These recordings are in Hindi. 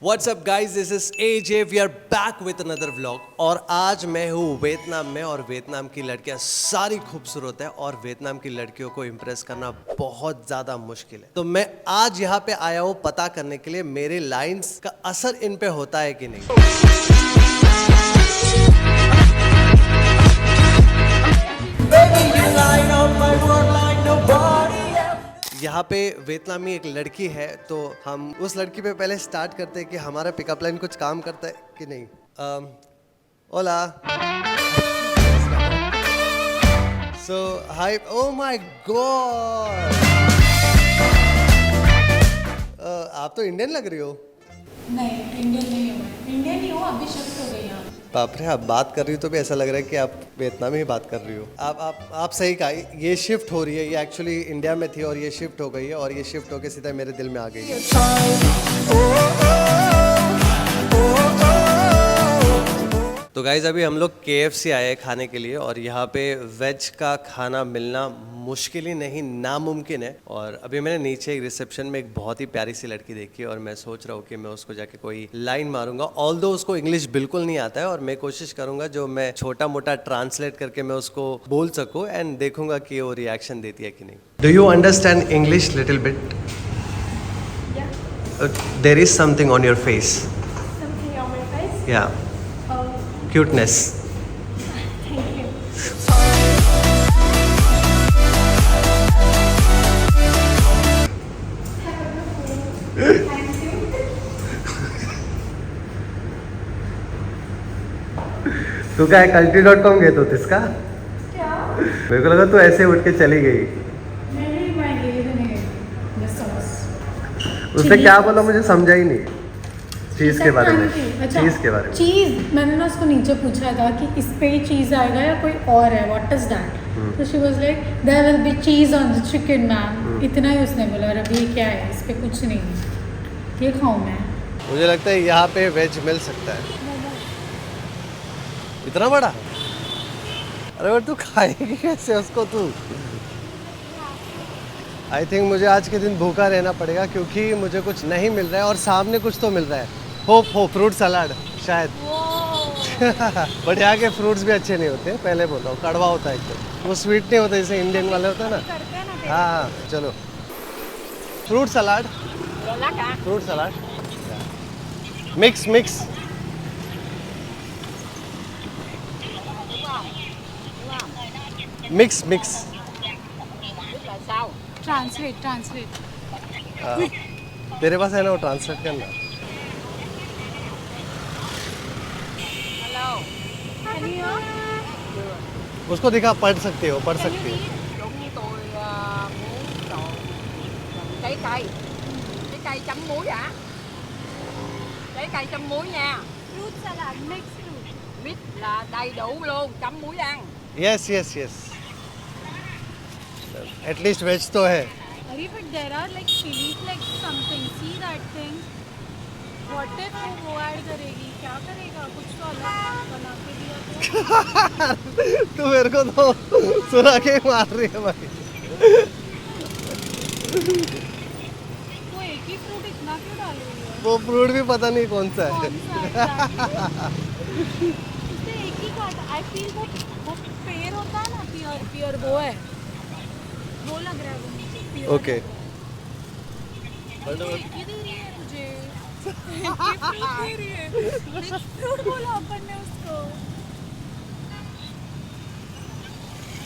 What's up guys, this is AJ. We are back with another vlog. और आज मैं हूँ वियतनाम में और वियतनाम की लड़कियाँ सारी खूबसूरत है और वियतनाम की लड़कियों को इम्प्रेस करना बहुत ज़्यादा मुश्किल है। तो मैं आज यहाँ पे आया हूँ पता करने के लिए मेरे लाइंस का असर इन पे होता है कि नहीं। यहाँ पे वियतनामी एक लड़की है तो हम उस लड़की पे पहले स्टार्ट करते हैं कि हमारा पिकअप लाइन कुछ काम करता है कि नहीं। ओला सो हाय, ओ माय गॉड, आप तो इंडियन लग रही हो। नहीं, इंडियन नहीं हूँ मैं। इंडियन ही हूँ, अभी शिफ्ट हो गई यहाँ। बाप रे, आप बात कर रही हो तो भी ऐसा लग रहा है कि आप वियतनामी ही बात कर रही हो। आप सही कहा, ये शिफ्ट हो रही है। ये एक्चुअली इंडिया में थी और ये शिफ्ट हो गई है और ये शिफ्ट होके सीधा मेरे दिल में आ गई है। तो गाइज अभी हम लोग KFC आए हैं खाने के लिए और यहाँ पे वेज का खाना मिलना मुश्किल ही नहीं नामुमकिन है। और अभी मैंने नीचे एक रिसेप्शन में एक बहुत ही प्यारी सी लड़की देखी और मैं सोच रहा हूँ कि मैं उसको जाके कोई लाइन मारूंगा। ऑल्दो उसको इंग्लिश बिल्कुल नहीं आता है और मैं कोशिश करूंगा जो मैं छोटा मोटा ट्रांसलेट करके मैं उसको बोल सकूँ एंड देखूंगा कि वो रिएक्शन देती है कि नहीं। Do you understand English little bit? There is something on your face. Something on my face? या Oh, क्यूटनेस। thank you. तू काय country.com घेत होतीस का? क्या? मेरे को लगा तू ऐसे उठ के चली गई। नहीं, मैं ये तो नहीं गई। Just sauce. उसने क्या बोला मुझे समझा ही नहीं। चीज़ के बारे में। अच्छा, चीज़ के बारे में। चीज़ मैंने ना उसको नीचे पूछा था कि इस पे ही चीज़ आएगा या कोई और है, व्हाट इज दैट? तो she was like there will be cheese on the chicken ma'am. इतना ही उसने बोला। और अभी क्या है इस पे? कुछ नहीं है। ये खाऊं मैं? मुझे लगता है यहाँ पे वेज मिल सकता है। इतना बड़ा? अरे बट तू खाएगी कैसे उसको तू? आई थिंक मुझे आज के दिन भूखा रहना पड़ेगा क्योंकि मुझे कुछ नहीं मिल रहा है और सामने कुछ तो मिल रहा है। होप फ्रूट सलाद शायद। बट यहाँ के फ्रूट्स भी अच्छे नहीं होते, पहले बोला हूँ, कड़वा होता है एकदम। वो स्वीट नहीं होता जैसे इंडियन वाले होता है ना। हाँ चलो, fruit salad. Fruit salad mix mix. Mix mix. Translate. तेरे पास है ना, वो ट्रांसलेट करना। उसको दिखा, पढ़ सकते हो, पढ़ सकती हो। Đúng tôi muốn đồ trái cây. Trái cây chấm muối hả? Trái cây chấm muối nha. Fruit salad, mixed fruit. Mix là đầy đủ luôn, chấm muối ăn. Yes yes yes, at least veg तो है। अरे but there are like chilies like something. See that thing? What if वो ऐड करेगी? क्या करेगा? कुछ तो अलग बना के दिया तो। तू मेरे को तो सुना के मार रही है भाई। वो एक ही फ्रूट इतना क्यों डाल रही है? वो फ्रूट भी पता नहीं कौन सा है। कौन सा है? उसने एक ही काटा। I feel वो पेड़ होता है ना, पियर वो है। वो लग रहा है वो मुझे pear ओके। है। एक ही दे रही है मुझे। एक ही फ्रूट दे रही है। Mixed fruit बोला अपन ने उसको।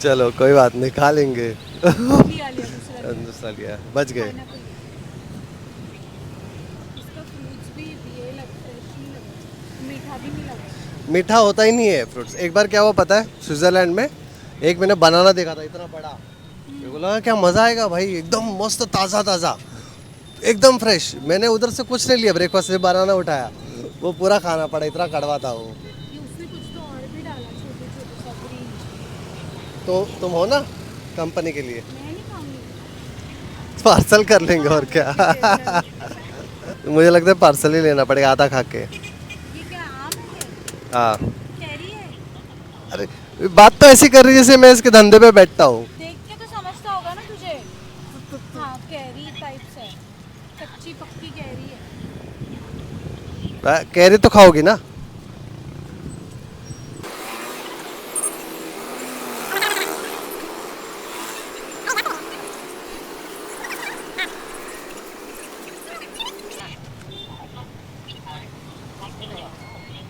चलो कोई बात नहीं, खा लेंगे। लिया दूसरा। दूसरा लिया, बच गए। Pineapple लिया। इसका fruits भी ये लगता है, मीठा भी नहीं लगा। मीठा होता ही नहीं है फ्रूट्स। एक बार क्या हुआ पता है, स्विट्जरलैंड में एक मैंने बनाना देखा था इतना बड़ा। मेरे को लगा क्या मज़ा आएगा भाई, एकदम मस्त ताज़ा ताज़ा एकदम फ्रेश। मैंने उधर से कुछ नहीं लिया, ब्रेकफास्ट से बनाना उठाया, वो पूरा खाना पड़ा, इतना कड़वा था वो। ये उसने कुछ तो और भी डाला, छोटे छोटे सा ग्रीन। तो तुम हो ना कंपनी के लिए, मैं नहीं खाऊंगी। पार्सल कर लेंगे और क्या। मुझे लगता है पार्सल ही लेना पड़ेगा आधा खा के। ये क्या आम है? हाँ, कैरी है? अरे बात तो ऐसी कर रही है जैसे मैं इसके धंधे पे बैठता हूँ। देख के तो समझता होगा ना तुझे। हाँ, कैरी टाइप्स है, कच्ची पक्की कैरी है। कैरी तो खाओगी ना?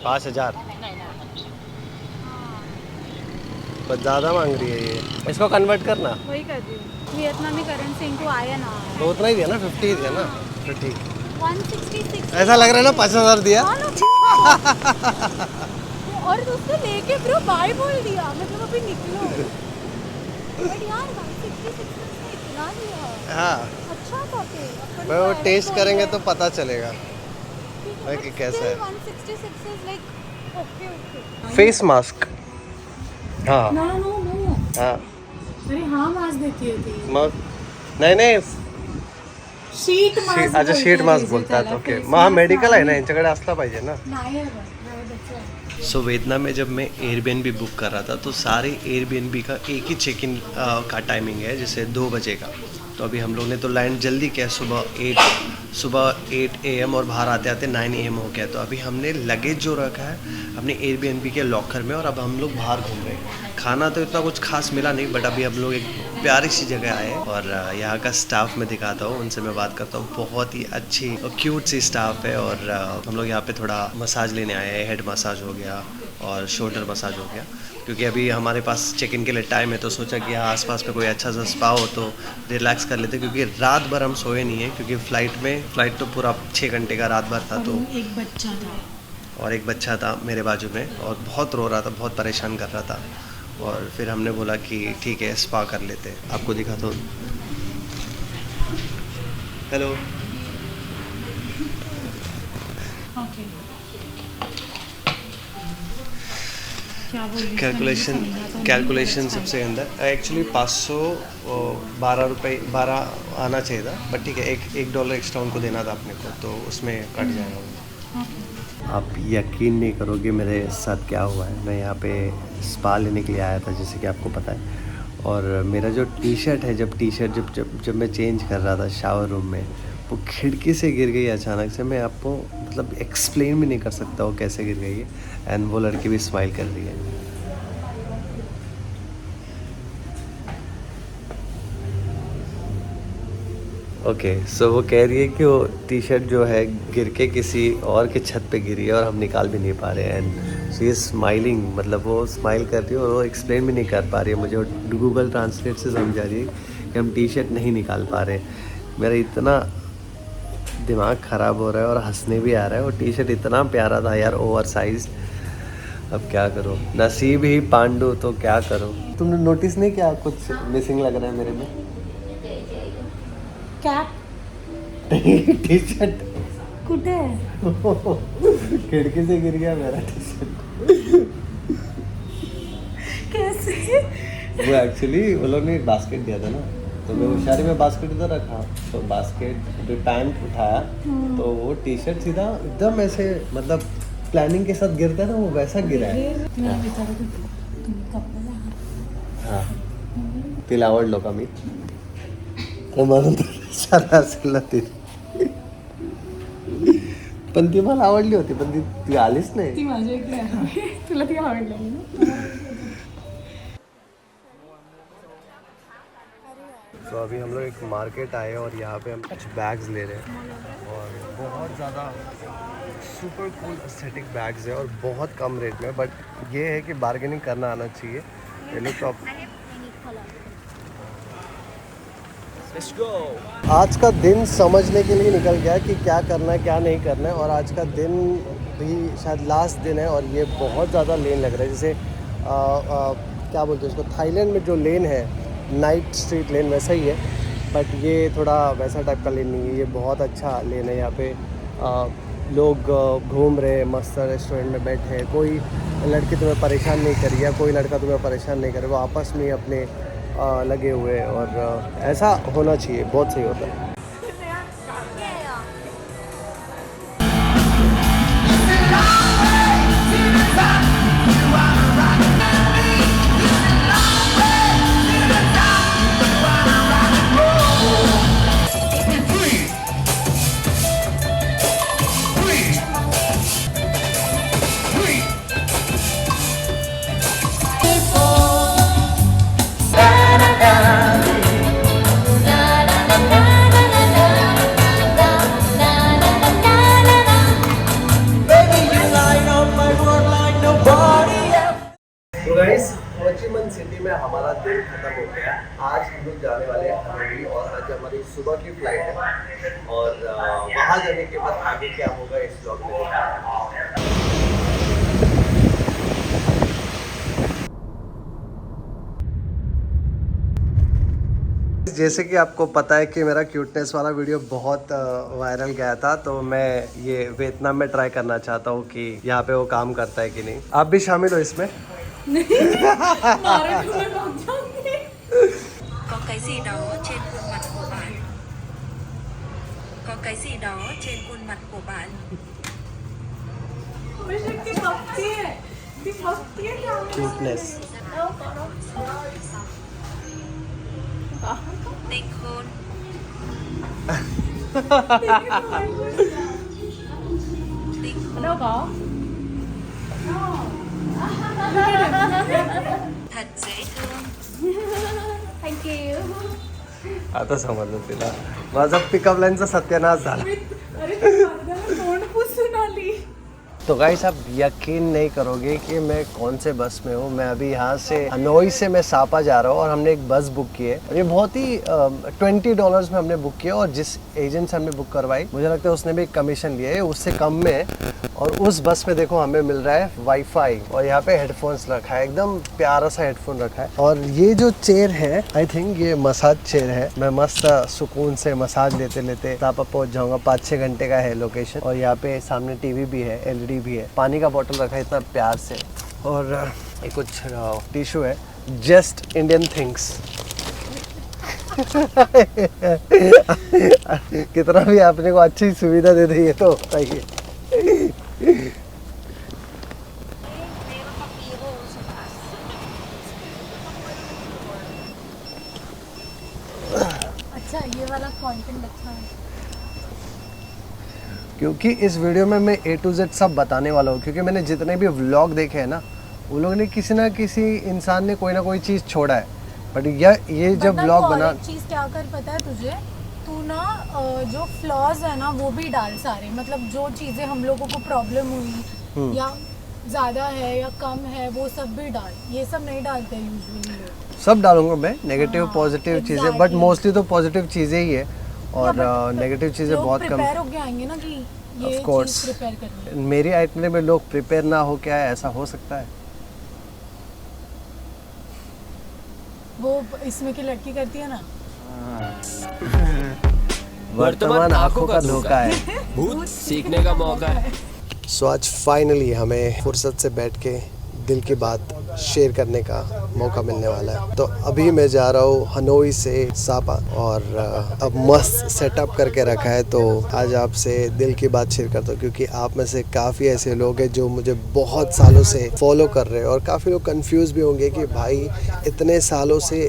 पाँच हजार पर ज़्यादा मांग रही है ये। इसको कन्वर्ट करना वही कर रही हूँ, वियतनामी करेंसी इनको आया ना आया। तो उतना ही दिया ना, 50 ही दिया ना, तो ठीक। 166 ऐसा लग रहा है ना 5,000 दिया। हाँ ना। और उसने लेके ब्रो बाय बोल दिया, मतलब अभी निकलो। बट यार 166 में इतना दिया। हाँ अच्छा था फिर। भाई वो टेस्ट करेंगे तो पता चलेगा भाई कि कैसा है। 166 is like okay. Face mask. हाँ No. हाँ अरे हाँ मास्क देती है नहीं शीट मास्क। अच्छा शीट मास्क बोलतात. ओके मग मेडिकल आहे ना यांच्याकडे असला पाहिजे ना. नाही आहे बघ. सो वियतनाम में जब मैं एयरबीएनबी बुक कर रहा था तो सारे एयरबीएनबी का एक ही चेक इन का टाइमिंग है, जैसे 2 बजे का. तो अभी हम लोग ने तो लैंड जल्दी किया, सुबह 8 AM और बाहर आते आते 9 AM हो गया. तो अभी हमने लगेज जो रखा है अपने एयरबीएनबी के लॉकर में और अब हम लोग बाहर घूम रहे हैं. खाना तो इतना कुछ खास मिला नहीं, बट अभी हम लोग एक प्यारी सी जगह आए और यहाँ का स्टाफ मैं दिखाता हूँ, उनसे मैं बात करता हूँ. बहुत ही अच्छी और क्यूट सी स्टाफ है और हम लोग यहाँ पे थोड़ा मसाज लेने आए हैं. हेड मसाज हो गया और शोल्डर मसाज हो गया, क्योंकि अभी हमारे पास चेक इन के लिए टाइम है. तो सोचा कि यहाँ आसपास में कोई अच्छा सा स्पा हो तो रिलैक्स कर लेते, क्योंकि रात भर हम सोए नहीं है, क्योंकि फ्लाइट तो पूरा 6 घंटे का रात भर था. तो एक बच्चा था मेरे बाजू में और बहुत रो रहा था, बहुत परेशान कर रहा था. और फिर हमने बोला कि ठीक है स्पा कर लेते हैं. आपको दिखाता हूँ. हेलो. कैलकुलेशन सबसे अंदर एक्चुअली 512 रुपये 12 आना चाहिए था, बट ठीक है $1 एक्स्ट्रा उनको देना था अपने को, तो उसमें कट जाएगा. आप यकीन नहीं करोगे मेरे साथ क्या हुआ है. मैं यहाँ पे स्पा लेने के लिए आया था, जैसे कि आपको पता है, और मेरा जो टी शर्ट है, जब मैं चेंज कर रहा था शावर रूम में, वो खिड़की से गिर गई अचानक से. मैं आपको मतलब एक्सप्लेन भी नहीं कर सकता वो कैसे गिर गई है. एंड वो लड़की भी स्माइल कर रही है. ओके सो वो कह रही है कि वो टी शर्ट जो है गिर के किसी और के छत पे गिरी है और हम निकाल भी नहीं पा रहे हैं. एंड शी इज़ स्माइलिंग, मतलब वो स्माइल कर रही है और वो एक्सप्लेन भी नहीं कर पा रही है मुझे. वो गूगल ट्रांसलेट से समझा रही है कि हम टी शर्ट नहीं निकाल पा रहे. मेरा इतना दिमाग ख़राब हो रहा है और हंसने भी आ रहा है. वो टी शर्ट इतना प्यारा था यार, ओवर साइज. अब क्या करो, नसीब ही पांडु, तो क्या करो. तुमने नोटिस नहीं किया कुछ मिसिंग लग रहा है मेरे में? कैप टी शर्ट कुठे खिड़की से गिर गया मेरा टी शर्ट. कैसे? वो एक्चुअली वो लोग ने बास्केट दिया था ना, तो मैं होशियारी में बास्केट इधर रखा, तो बास्केट जो पैंट उठाया तो वो टी शर्ट सीधा एकदम ऐसे, मतलब प्लानिंग के साथ गिरता है ना, वो वैसा गिरा है. हाँ तिला आवडलो का मी म्हणून साधा असेल ना ती. पण ती मला आवडली होती, पण ती आलीच नाही. ती माझ्या इकडे आहे. तुला ती आवडली ना? तो अभी हम लोग एक मार्केट आए और यहाँ पे हम कुछ बैग्स ले रहे हैं और बहुत ज़्यादा सुपर कूल एस्थेटिक बैग्स है और बहुत कम रेट में. बट ये है कि बार्गेनिंग करना आना चाहिए. ये लोग तो आज का दिन समझने के लिए निकल गया कि क्या करना है क्या नहीं करना है. और आज का दिन भी शायद लास्ट दिन है और ये बहुत ज़्यादा लेन लग रहा है. जैसे क्या बोलते हैं उसको, थाईलैंड में जो लेन है नाइट स्ट्रीट लेन वैसा ही है, बट ये थोड़ा वैसा टाइप का लेन नहीं है. ये बहुत अच्छा लेन है. यहाँ पे लोग घूम रहे, मस्त रेस्टोरेंट में बैठे हैं. कोई लड़की तुम्हें परेशान नहीं करी या कोई लड़का तुम्हें परेशान नहीं करे. वो आपस में अपने लगे हुए, और ऐसा होना चाहिए, बहुत सही होता है. आगे क्या होगा इस ब्लॉग में। जैसे कि आपको पता है कि मेरा क्यूटनेस वाला वीडियो बहुत वायरल गया था, तो मैं ये वियतनाम में ट्राई करना चाहता हूँ कि यहाँ पे वो काम करता है कि नहीं। आप भी शामिल हो इसमें? Có cái gì đó trên khuôn mặt của bạn. Có cái gì đó trên khuôn mặt của bạn. Cuteness. Tinh khôn. Tinh khôn. đâu có Thật dễ thương. Thank you. आता समजलं तिला. माझा पिकअप लाईनचा सत्यानाश झाला. तोंड पुसून आली. तो गाइस आप यकीन नहीं करोगे कि मैं कौन से बस में हूँ। मैं अभी यहाँ से हनोई से मैं सापा जा रहा हूँ और हमने एक बस बुक की है और ये बहुत ही $20 में हमने बुक किया और जिस एजेंट से हमने बुक करवाई मुझे लगता है उसने भी कमीशन लिया है उससे कम में। और उस बस में देखो हमें मिल रहा है वाईफाई और यहाँ पे हेडफोन्स रखा है, एकदम प्यारा सा हेडफोन रखा है। और ये जो चेयर है आई थिंक ये मसाज चेयर है। मैं मस्त सुकून से मसाज लेते लेते सापा पहुँच जाऊँगा। 5-6 घंटे का है लोकेशन और यहाँ पे सामने टीवी भी है, LED भी है, पानी का बोतल रखा है इतना प्यार से और ये कुछ टिश्यू है। Just Indian things. कितना भी आपने को अच्छी सुविधा दे दी है तो बताइए। अच्छा ये वाला कंटेंट अच्छा है क्योंकि इस वीडियो में मैं A to Z सब बताने वाला हूँ। क्योंकि मैंने जितने भी व्लॉग देखे हैं ना वो लोग ने किसी ना किसी इंसान ने कोई ना कोई चीज़ छोड़ा है। बट ये जब व्लॉग बना चीज़ क्या कर पता है तुझे, तू ना जो फ्लॉज है ना वो भी डाल सारे, मतलब जो चीज़ें हम लोगों को प्रॉब्लम हुई या ज़्यादा है या कम है वो सब भी डाल। ये सब नहीं डालते यूजुअली लोग। सब डालूंगा मैं, नेगेटिव हाँ, पॉजिटिव चीज़ें, बट exactly. मोस्टली तो पॉजिटिव चीज़ें ही है और नेगेटिव चीज़ें लोग बहुत कम। प्रिपेयर होके आएंगे ना कि ये Of course. चीज़ प्रिपेयर करनी है। मेरी आइटनरी में लोग प्रिपेयर ना हो क्या है, ऐसा हो सकता है? वो इसमें की लड़की करती है ना, वर्तमान आंखों का धोखा है। भूत सीखने का मौका है। सो आज फाइनली हमें फुर्सत से बैठ के दिल की बात शेयर करने का मौका मिलने वाला है। तो अभी मैं जा रहा हूँ हनोई से सापा और अब मस्त सेटअप करके रखा है। तो आज आपसे दिल की बात शेयर करता हूँ क्योंकि आप में से काफ़ी ऐसे लोग हैं जो मुझे बहुत सालों से फॉलो कर रहे हैं और काफ़ी लोग कंफ्यूज भी होंगे कि भाई इतने सालों से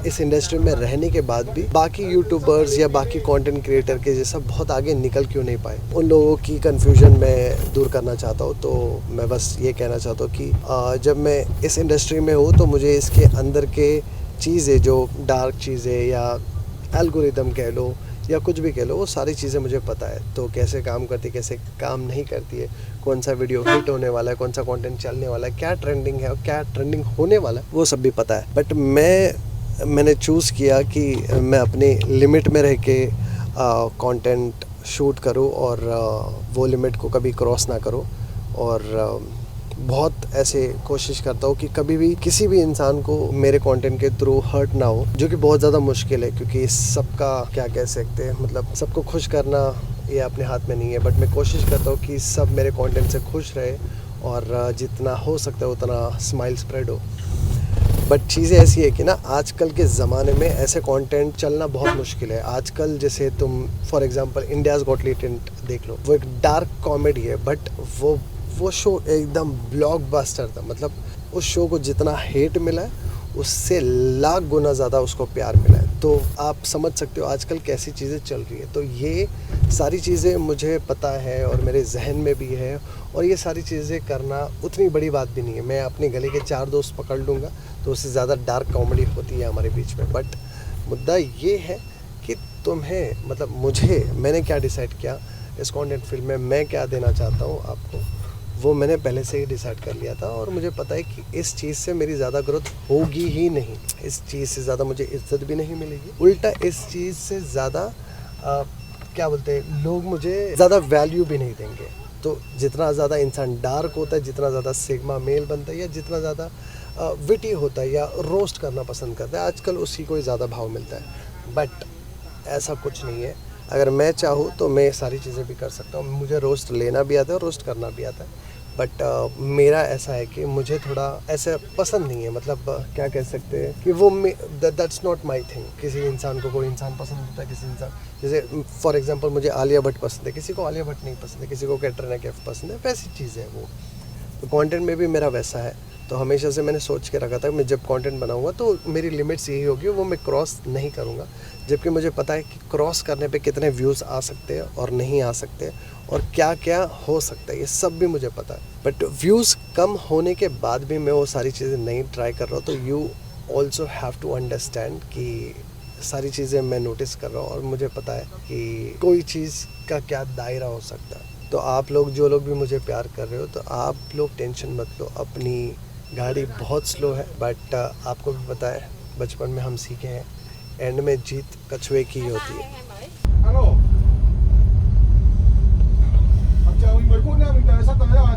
इस इंडस्ट्री में रहने के बाद भी बाकी यूट्यूबर्स या बाकी कंटेंट क्रिएटर के जैसा बहुत आगे निकल क्यों नहीं पाए। उन लोगों की कंफ्यूजन मैं दूर करना चाहता हूँ। तो मैं बस ये कहना चाहता हूँ कि जब मैं इस इंडस्ट्री में हूँ तो मुझे इसके अंदर के चीज़ें जो डार्क चीज़ें या एल्गोरिदम कह लो या कुछ भी कह लो वो सारी चीज़ें मुझे पता है। तो कैसे काम करती है, कैसे काम नहीं करती है, कौन सा वीडियो हिट होने वाला है, कौन सा कंटेंट चलने वाला है, क्या ट्रेंडिंग है और क्या ट्रेंडिंग होने वाला है, वो सब भी पता है। बट मैंने चूज़ किया कि मैं अपनी लिमिट में रह के कंटेंट शूट करूँ और वो लिमिट को कभी क्रॉस ना करूँ। और बहुत ऐसे कोशिश करता हूँ कि कभी भी किसी भी इंसान को मेरे कंटेंट के थ्रू हर्ट ना हो, जो कि बहुत ज़्यादा मुश्किल है क्योंकि सबका क्या कह सकते हैं, मतलब सबको खुश करना ये अपने हाथ में नहीं है। बट मैं कोशिश करता हूँ कि सब मेरे कंटेंट से खुश रहे और जितना हो सकता है उतना स्माइल स्प्रेड हो। बट चीज़ें ऐसी है कि ना आजकल के ज़माने में ऐसे कंटेंट चलना बहुत मुश्किल है। आजकल जैसे तुम for example India's got talent देख लो, वो एक डार्क कॉमेडी है बट वो शो एकदम ब्लॉकबस्टर था। मतलब उस शो को जितना हेट मिला है उससे लाख गुना ज़्यादा उसको प्यार मिला है। तो आप समझ सकते हो आजकल कैसी चीज़ें चल रही है। तो ये सारी चीज़ें मुझे पता है और मेरे जहन में भी है और ये सारी चीज़ें करना उतनी बड़ी बात भी नहीं है। मैं अपने गले के 4 दोस्त पकड़ लूँगा तो उससे ज़्यादा डार्क कॉमेडी होती है हमारे बीच में। बट मुद्दा ये है कि तुम्हें मतलब मैंने क्या डिसाइड किया इस कंटेंट फिल्म में, मैं क्या देना चाहता हूँ आपको, वो मैंने पहले से ही डिसाइड कर लिया था। और मुझे पता है कि इस चीज़ से मेरी ज़्यादा ग्रोथ होगी ही नहीं, इस चीज़ से ज़्यादा मुझे इज्जत भी नहीं मिलेगी। उल्टा इस चीज़ से ज़्यादा क्या बोलते हैं, लोग मुझे ज़्यादा वैल्यू भी नहीं देंगे। तो जितना ज़्यादा इंसान डार्क होता है, जितना ज़्यादा सिग्मा मेल बनता है, या जितना ज़्यादा विटी होता है या रोस्ट करना पसंद करता है, आजकल उसी को ही ज़्यादा भाव मिलता है। बट ऐसा कुछ नहीं है। अगर मैं चाहूँ तो मैं सारी चीज़ें भी कर सकता हूँ। मुझे रोस्ट लेना भी आता है और रोस्ट करना भी आता है। बट मेरा ऐसा है कि मुझे थोड़ा ऐसे पसंद नहीं है, मतलब क्या कह सकते हैं कि वो दैट्स नॉट माय थिंग। किसी इंसान को कोई इंसान पसंद होता है, किसी इंसान, जैसे फॉर एग्जांपल मुझे आलिया भट्ट पसंद है, किसी को आलिया भट्ट नहीं पसंद है, किसी को कैटरीना कैफ पसंद है, वैसी चीज़ है वो। तो कंटेंट में भी मेरा वैसा है। तो हमेशा से मैंने सोच के रखा था मैं जब कंटेंट बनाऊंगा तो मेरी लिमिट्स यही होगी, वो मैं क्रॉस नहीं करूंगा। जबकि मुझे पता है कि क्रॉस करने पे कितने व्यूज़ आ सकते हैं और नहीं आ सकते, और क्या क्या हो सकता है, ये सब भी मुझे पता है। बट व्यूज़ कम होने के बाद भी मैं वो सारी चीज़ें नहीं ट्राई कर रहा हूँ। तो you also have to understand कि सारी चीज़ें मैं नोटिस कर रहा हूँ और मुझे पता है कि कोई चीज़ का क्या दायरा हो सकता है। तो आप लोग जो लोग भी मुझे प्यार कर रहे हो, तो आप लोग टेंशन मत लो। अपनी गाड़ी बहुत स्लो है, बट आपको भी पता है बचपन में हम सीखे हैं, एंड में जीत कछुए की ही होती है। Alo. Chờ mình 10 phút nha, mình sắp tới rồi.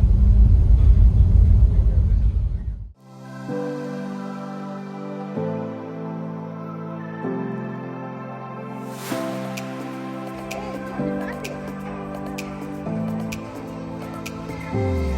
Ê,